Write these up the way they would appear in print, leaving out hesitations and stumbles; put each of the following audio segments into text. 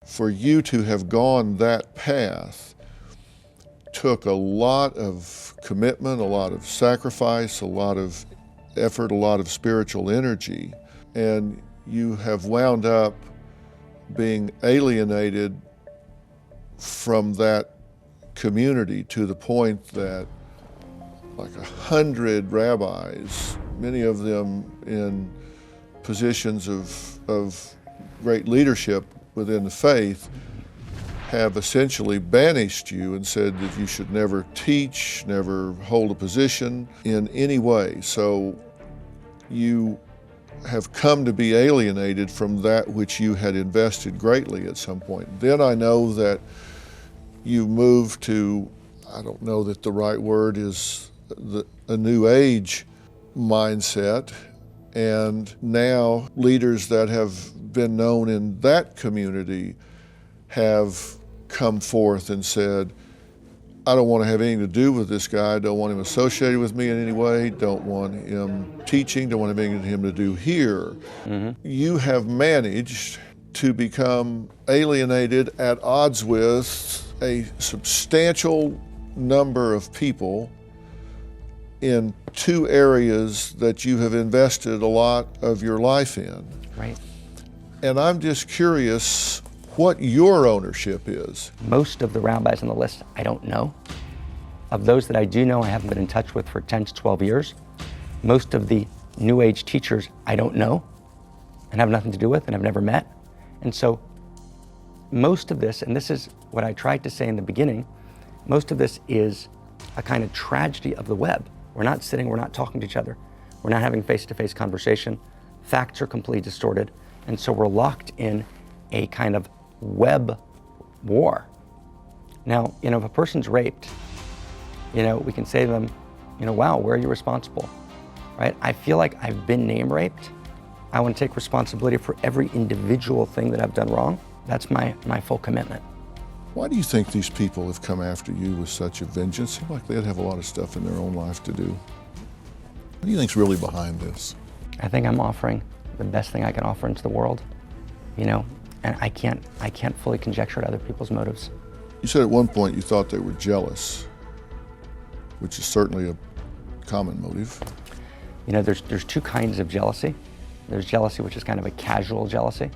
for you to have gone that path took a lot of commitment, a lot of sacrifice, a lot of effort, a lot of spiritual energy, and you have wound up being alienated from that community to the point that like 100 rabbis, many of them in positions of great leadership within the faith, have essentially banished you and said that you should never teach, never hold a position in any way. So you have come to be alienated from that which you had invested greatly at some point. Then I know that you moved to, I don't know that the right word is a new age mindset, and now leaders that have been known in that community have come forth and said, I don't want to have anything to do with this guy, I don't want him associated with me in any way, don't want him teaching, don't want anything him to do here. Mm-hmm. You have managed to become alienated at odds with a substantial number of people in two areas that you have invested a lot of your life in. Right. And I'm just curious what your ownership is. Most of the rabbis on the list, I don't know. Of those that I do know, I haven't been in touch with for 10 to 12 years. Most of the New Age teachers, I don't know and have nothing to do with and I've never met. And so most of this, and this is what I tried to say in the beginning, most of this is a kind of tragedy of the web. We're not sitting, we're not talking to each other. We're not having face-to-face conversation. Facts are completely distorted. And so we're locked in a kind of web war. Now, if a person's raped, we can say to them, wow, where are you responsible, right? I feel like I've been name raped. I want to take responsibility for every individual thing that I've done wrong. That's my full commitment. Why do you think these people have come after you with such a vengeance? Seems like they'd have a lot of stuff in their own life to do. What do you think's really behind this? I think I'm offering the best thing I can offer into the world, and I can't fully conjecture at other people's motives. You said at one point you thought they were jealous, which is certainly a common motive. There's two kinds of jealousy. There's jealousy, which is kind of a casual jealousy,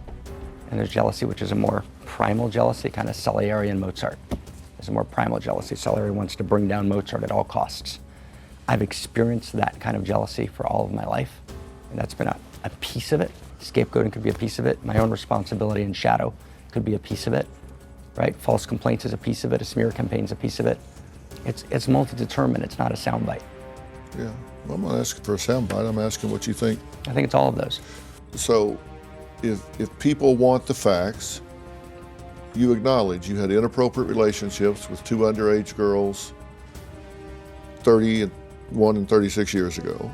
and there's jealousy, which is a more primal jealousy, kind of Salieri and Mozart. There's a more primal jealousy. Salieri wants to bring down Mozart at all costs. I've experienced that kind of jealousy for all of my life, and that's been a piece of it. Scapegoating could be a piece of it. My own responsibility and shadow could be a piece of it, right? False complaints is a piece of it. A smear campaign is a piece of it. It's multi-determined. It's not a soundbite. Yeah, well, I'm not asking for a soundbite. I'm asking what you think. I think it's all of those. So if people want the facts, you acknowledge you had inappropriate relationships with two underage girls 31 and 36 years ago.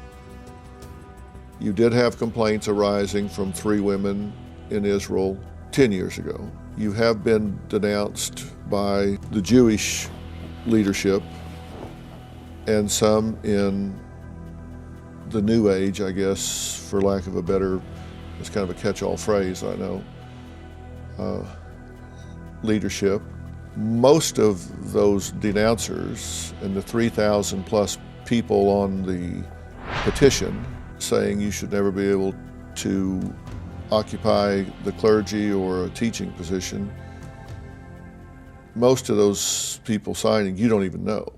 You did have complaints arising from 3 women in Israel 10 years ago. You have been denounced by the Jewish leadership and some in the New Age, I guess, for lack of a better, it's kind of a catch-all phrase, I know, leadership. Most of those denouncers and the 3,000 plus people on the petition saying you should never be able to occupy the clergy or a teaching position, most of those people signing you don't even know.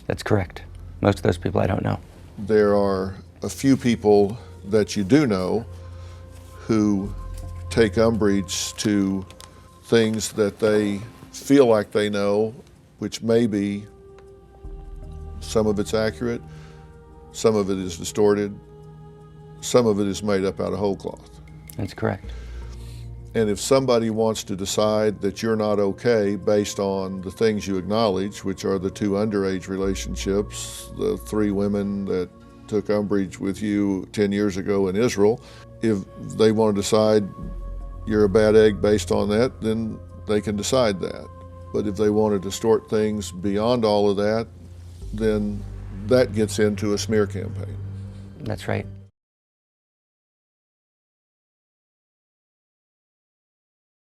That's correct. Most of those people I don't know. There are a few people that you do know who take umbrage to things that they feel like they know, which may be, some of it's accurate, some of it is distorted, some of it is made up out of whole cloth. That's correct. And if somebody wants to decide that you're not okay based on the things you acknowledge, which are the 2 underage relationships, the 3 women that took umbrage with you 10 years ago in Israel, if they want to decide you're a bad egg based on that, then they can decide that. But if they want to distort things beyond all of that, then that gets into a smear campaign. That's right.